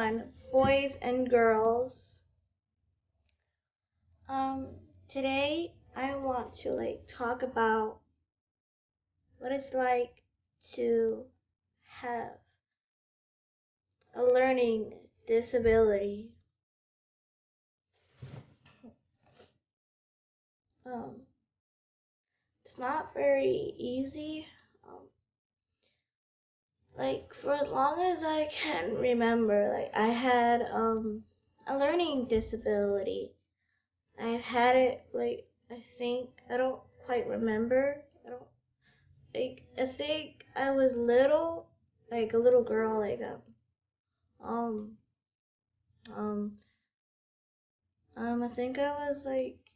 everyone, boys and girls. Um, Today I want to talk about what it's like to have a learning disability. Um, it's not very easy. Um, for as long as I can remember, I had a learning disability. I've had it I think I don't quite remember. I don't I think I was little, like a little girl, um um I think I was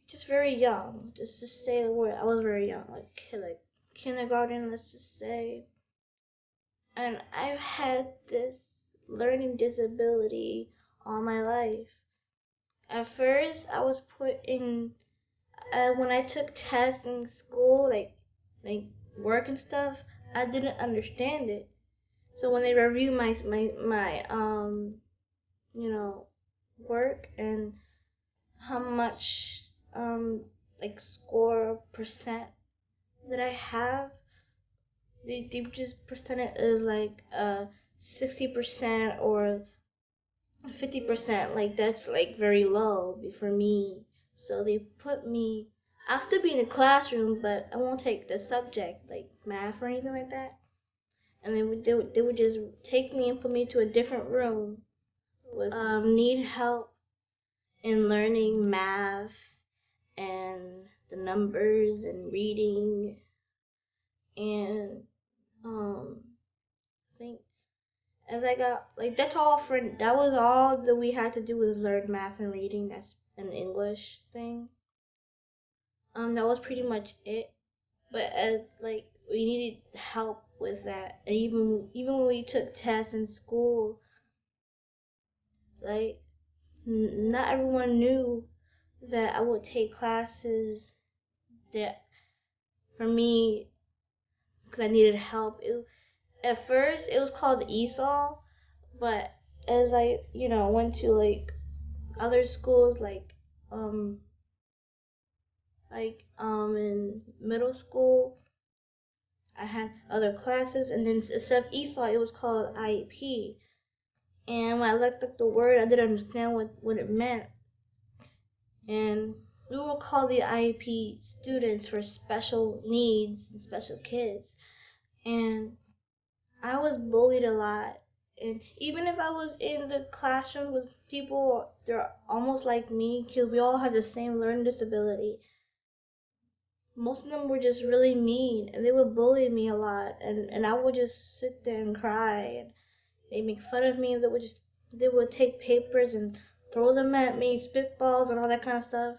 just very young. Just to say the word, I was very young, like kindergarten, let's just say. And I've had this learning disability all my life. At first, I was put in when I took tests in school, like work and stuff. I didn't understand it. So when they review my you know work and how much score percent that I have, they just percent it as 60% or 50%. Like that's like very low for me. So they put me. I'll still be in the classroom, but I won't take the subject like math or anything like that. And they would just take me and put me to a different room with need help in learning math and the numbers and reading and I think as I got that's all for that was all that we had to do was learn math and reading. That's an English thing. That was pretty much it. But as we needed help with that, and even when we took tests in school, like not everyone knew that I would take classes that for me because I needed help. At first, it was called ESOL, but as I went to other schools um in middle school, I had other classes, and then instead of ESOL, it was called IEP. And when I looked up the word, I didn't understand what it meant. And we were called the IEP students for special needs and special kids. And I was bullied a lot. And even if I was in the classroom with people, they're almost like me because we all have the same learning disability. Most of them were just really mean and they would bully me a lot. And I would just sit there and cry. And they make fun of me. They would take papers and throw them at me, spitballs and all that kind of stuff.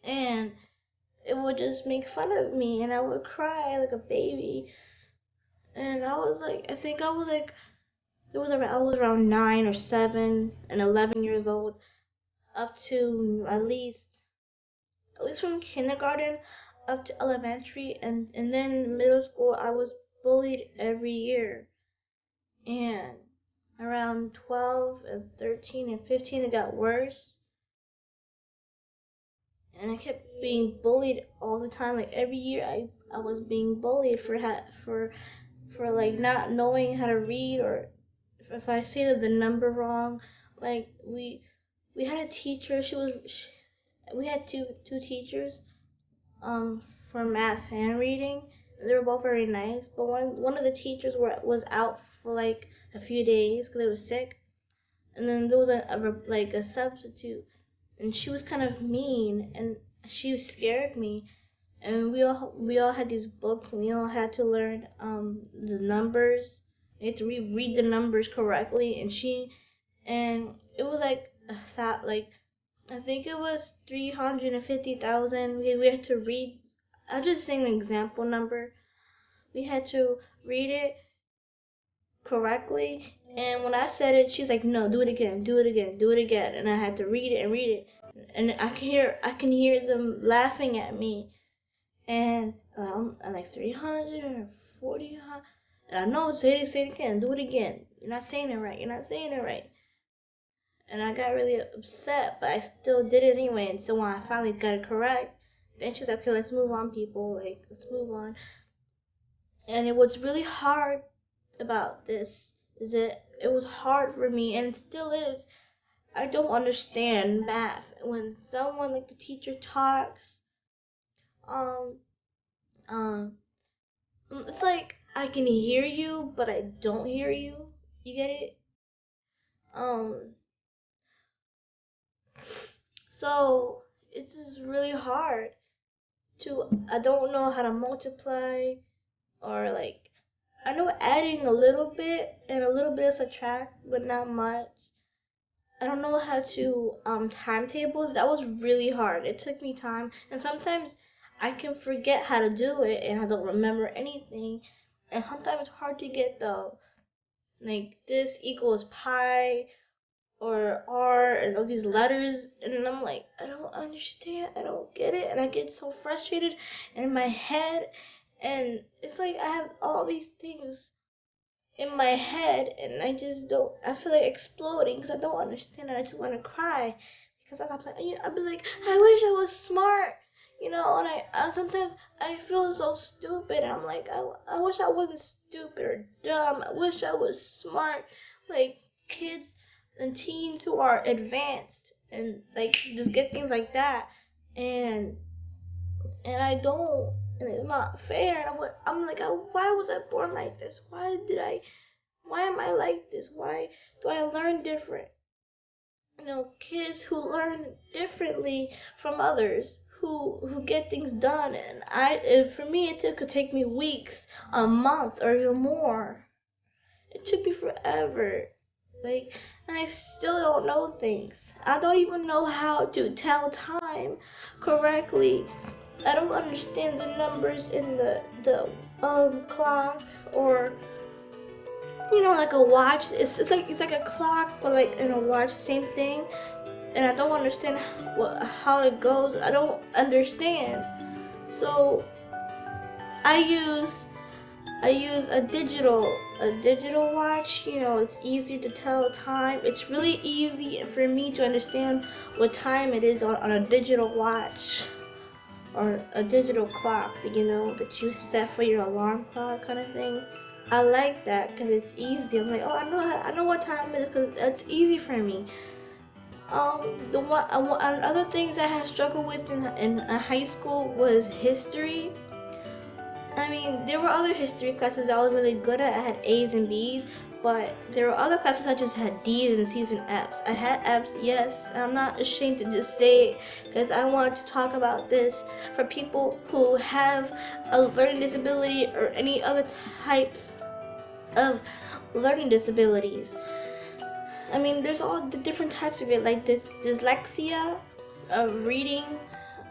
And it would just make fun of me and I would cry like a baby. And I think I was I was around 9 or 7 and 11 years old, up to at least from kindergarten up to elementary, and then middle school. I was bullied every year, and around 12 and 13 and 15 it got worse, and I kept being bullied all the time. Like every year, I was being bullied for not knowing how to read, or if I say the number wrong. Like we had a teacher. We had two teachers for math and reading. They were both very nice, but one of the teachers was out for a few days because they was sick, and then there was a substitute, and she was kind of mean, and she scared me. And we all had these books, and we all had to learn the numbers. We had to read the numbers correctly, and it was I think it was 350,000. We had to read. I'm just saying an example number. We had to read it correctly, and when I said it, she's like, "No, do it again, do it again, do it again." And I had to read it and read it, and I can hear them laughing at me, and I'm like 340, and I know, say it again, do it again. You're not saying it right. You're not saying it right. and I got really upset, but I still did it anyway. And so when I finally got it correct, then she was like, "Okay, let's move on, people. Like, let's move on." And it was really hard about this is that it was hard for me, and it still is. I don't understand math when someone like the teacher talks. Um, um, it's like I can hear you, but I don't hear you. You get it? Um, so it's just really hard to. I don't know how to multiply or like. I know adding a little bit and a little bit of subtract, but not much. I don't know how to timetables. That was really hard. It took me time, and sometimes I can forget how to do it, and I don't remember anything. And sometimes it's hard to get the like this equals pi or r and all these letters, and I'm like, I don't understand. I don't get it, and I get so frustrated in my head, and it's like I have all these things in my head, and I just don't. I feel like exploding because I don't understand, and I just want to cry because I'm like, I'd be like, I wish I was smart, and I sometimes I feel so stupid. I'm like, I wish I wasn't stupid or dumb. I wish I was smart, like kids and teens who are advanced and like just get things like that, and I don't. And it's not fair. And I'm like, why was I born like this? Why am I like this? Why do I learn different? Kids who learn differently from others who get things done, and for me it could take me weeks, a month, or even more. It took me forever. Like, and I still don't know things. I don't even know how to tell time correctly. I don't understand the numbers in the clock or like a watch. It's like a clock, but like in a watch, same thing. And I don't understand how it goes. I don't understand. So I use a digital watch. It's easier to tell time. It's really easy for me to understand what time it is on a digital watch or a digital clock that you set for your alarm clock kind of thing. I like that because it's easy. I'm like, oh, I know what time it is because it's easy for me. The one other things I had struggled with in high school was history. I mean, there were other history classes I was really good at. I had A's and B's, but there were other classes I just had D's and C's and F's. I had F's, yes. I'm not ashamed to just say it because I want to talk about this for people who have a learning disability or any other types of learning disabilities. I mean, there's all the different types of it, like this dyslexia, reading,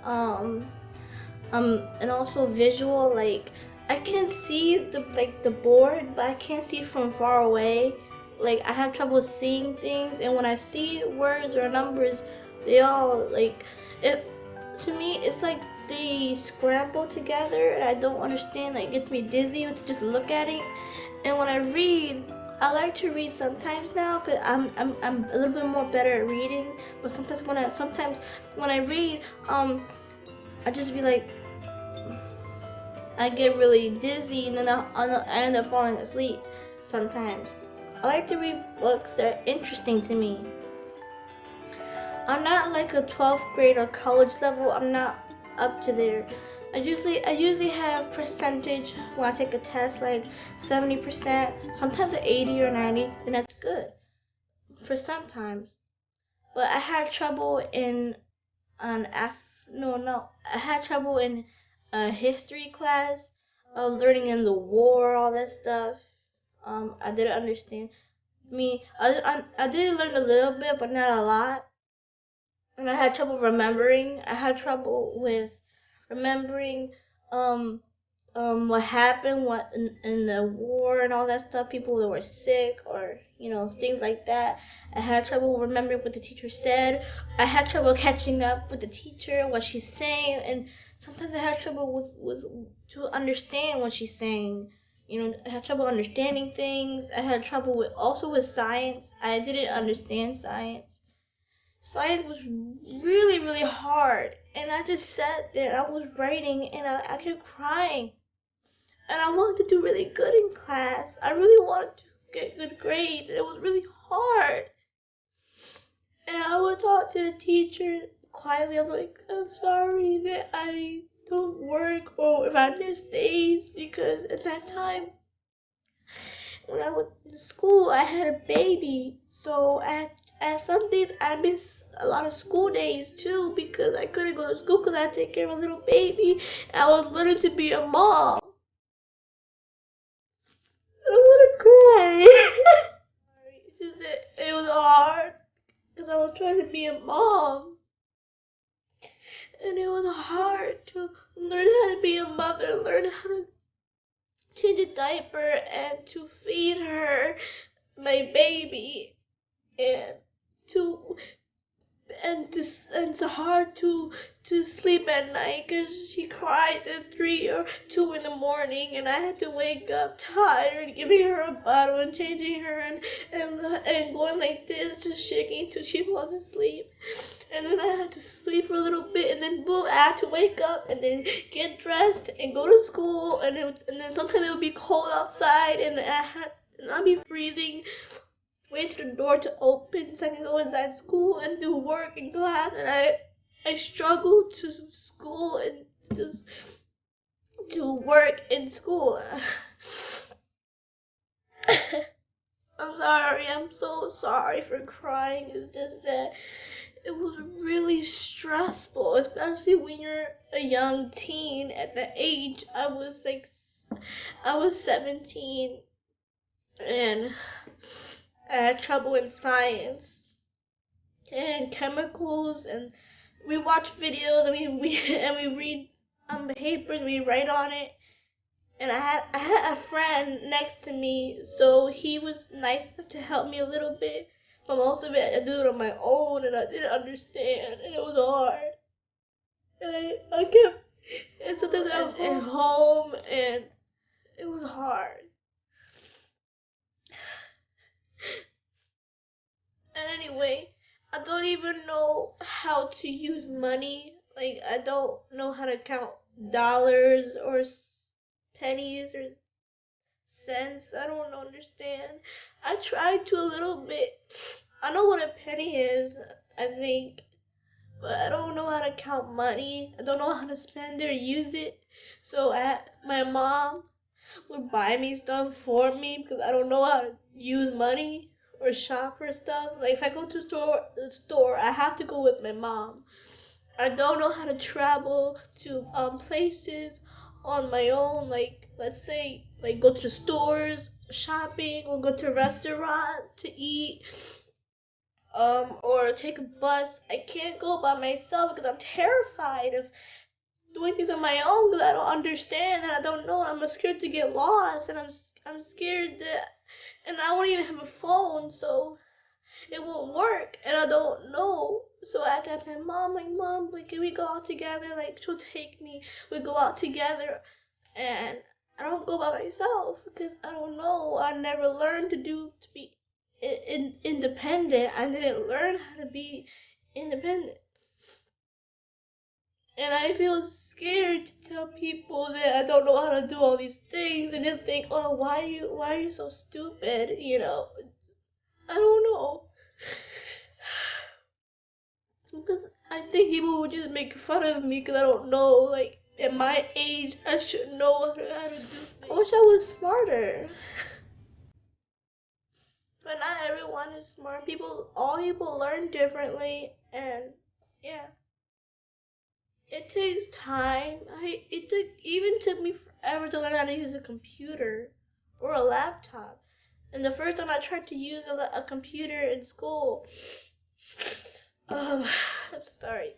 um, and also visual. Like I can see the board, but I can't see from far away. Like I have trouble seeing things, and when I see words or numbers, they all like it. To me, it's like they scramble together, and I don't understand. Like it gets me dizzy to just look at it. And when I read, I like to read sometimes now, cause I'm a little bit more better at reading. But sometimes when I read, I just be like, I get really dizzy, and then I end up falling asleep sometimes. I like to read books that are interesting to me. I'm not like a 12th grade or college level. I'm not up to there. I usually have percentage when I take a test, like 70%, sometimes at 80 or 90, and that's good for sometimes. But I had trouble in an F no, I had trouble in a history class, learning in the war, all that stuff. I didn't understand. I did learn a little bit, but not a lot. And I had trouble remembering. I had trouble with remembering um what happened in the war and all that stuff, people that were sick or things like that. I had trouble remembering what the teacher said. I had trouble catching up with the teacher, what she's saying, and sometimes I had trouble with to understand what she's saying. I had trouble understanding things. I had trouble with science. I didn't understand science. Science was really, really hard. And I just sat there, I was writing, and I kept crying. And I wanted to do really good in class. I really wanted to get good grades. It was really hard. And I would talk to the teacher quietly. I'm like, I'm sorry that I don't work or if I miss days, because at that time when I went to school I had a baby. So at some days I miss a lot of school days too because I couldn't go to school because I had to take care of a little baby. I was learning to be a mom. I want to cry. It's just that it was hard because I was trying to be a mom. And it was hard to learn how to be a mother, learn how to change a diaper and to feed her, my baby, and to and it's hard to sleep at night because she cries at 3 or 2 in the morning, and I had to wake up tired, giving her a bottle and changing her and going like this, just shaking till she falls asleep. And then I had to sleep for a little bit, and then boom, I had to wake up and then get dressed and go to school, and then sometimes it would be cold outside, and I'd be freezing, wait for the door to open so I can go inside school and do work in class, and I struggled to school and just to work in school. I'm sorry, I'm so sorry for crying. It's just that it was really stressful, especially when you're a young teen. At the age I was 17, and I had trouble in science and chemicals, and we watch videos, and we read papers, we write on it. And I had a friend next to me, so he was nice enough to help me a little bit. But most of it I do it on my own, and I didn't understand, and it was hard. And I kept, and sometimes I was at home, and it was hard. Anyway, I don't even know how to use money. Like, I don't know how to count dollars or pennies or cents. I don't understand. I tried to a little bit. I know what a penny is, I think, but I don't know how to count money. I don't know how to spend it or use it. So my mom would buy me stuff for me because I don't know how to use money or shop for stuff. Like if I go to the store, I have to go with my mom. I don't know how to travel to places on my own. Like let's say like go to the stores, shopping, or go to a restaurant to eat. Or take a bus. I can't go by myself because I'm terrified of doing things on my own because I don't understand and I don't know. I'm scared to get lost, and I'm scared that, and I won't even have a phone, so it won't work, and I don't know. So I had to have my mom, like, Mom, like, can we go out together? Like, she'll take me. We go out together, and I don't go by myself because I don't know. I never learned to be independent. I didn't learn how to be independent. And I feel scared to tell people that I don't know how to do all these things, and they'll think, "Oh, why are you so stupid?" I don't know. Because I think people would just make fun of me because I don't know. Like at my age, I should know how to do things. I wish I was smarter. But not everyone is smart. All people learn differently, and yeah. It takes time. Even took me forever to learn how to use a computer or a laptop. And the first time I tried to use a computer in school, um, I'm sorry.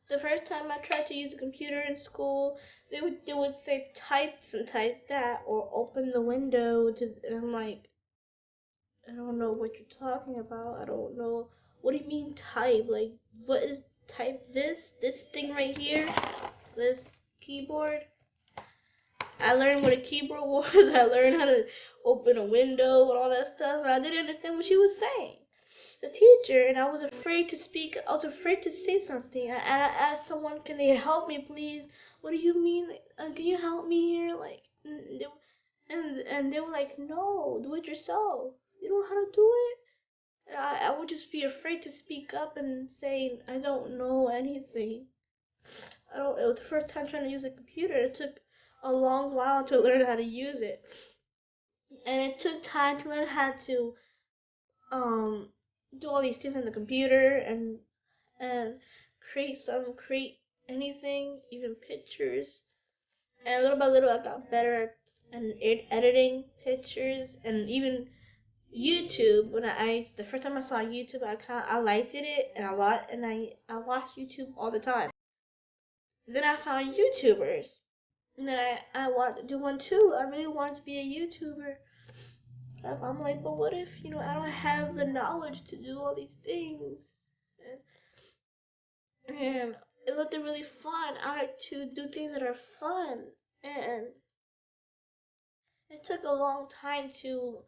The first time I tried to use a computer in school, they would say type this and type that or open the window and I'm like, I don't know what you're talking about. I don't know. What do you mean type? Like, what is type? This thing right here, this keyboard. I learned what a keyboard was. I learned how to open a window and all that stuff. And I didn't understand what she was saying, the teacher, and I was afraid to speak. I was afraid to say something. And I asked someone, "Can they help me, please? What do you mean? Like, can you help me here?" Like, and they were like, "No, do it yourself. You don't know how to do it." I would just be afraid to speak up and say I don't know anything. I don't. It was the first time trying to use a computer. It took a long while to learn how to use it, and it took time to learn how to um do all these things on the computer and create anything, even pictures. And little by little, I got better at editing pictures and even YouTube. When the first time I saw YouTube, I liked it and a lot, and I watched YouTube all the time. Then I found YouTubers, and then I want to do one too. I really want to be a YouTuber. I'm like, but what if I don't have the knowledge to do all these things? And it looked really fun. I like to do things that are fun, and it took a long time to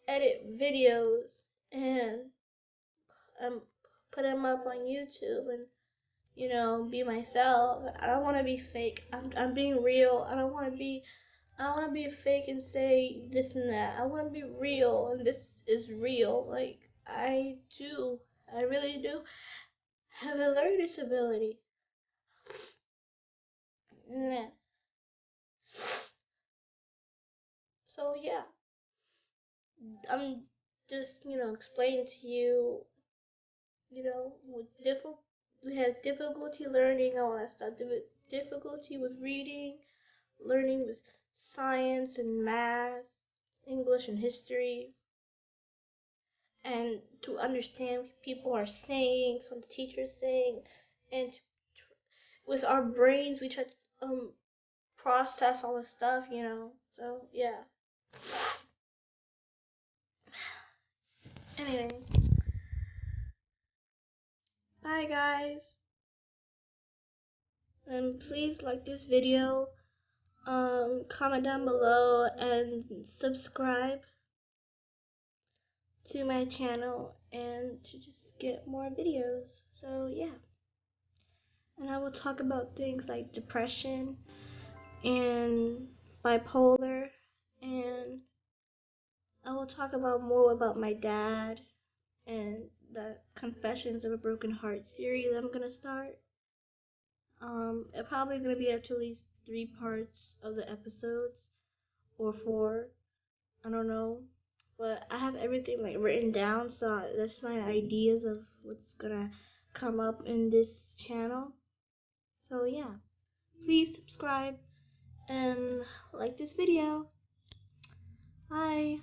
edit videos and um put them up on YouTube and be myself. I don't want to be fake. I'm being real. I don't want to be fake and say this and that. I want to be real, and this is real. Like I really do have a learning disability. Yeah. So yeah, I'm just explaining to you. With we have difficulty learning all that stuff. Difficulty with reading, learning with science and math, English and history, and to understand what people are saying, what the teacher is saying, and with our brains we try to process all this stuff. So yeah. Anyway, bye guys, and please like this video, comment down below, and subscribe to my channel and to just get more videos. So yeah, and I will talk about things like depression and bipolar, and I will talk about more about my dad and the Confessions of a Broken Heart series I'm gonna start. It's probably gonna be up to at least 3 parts of the episodes or 4. I don't know, but I have everything like written down, so that's my ideas of what's gonna come up in this channel. So yeah, please subscribe and like this video. Bye.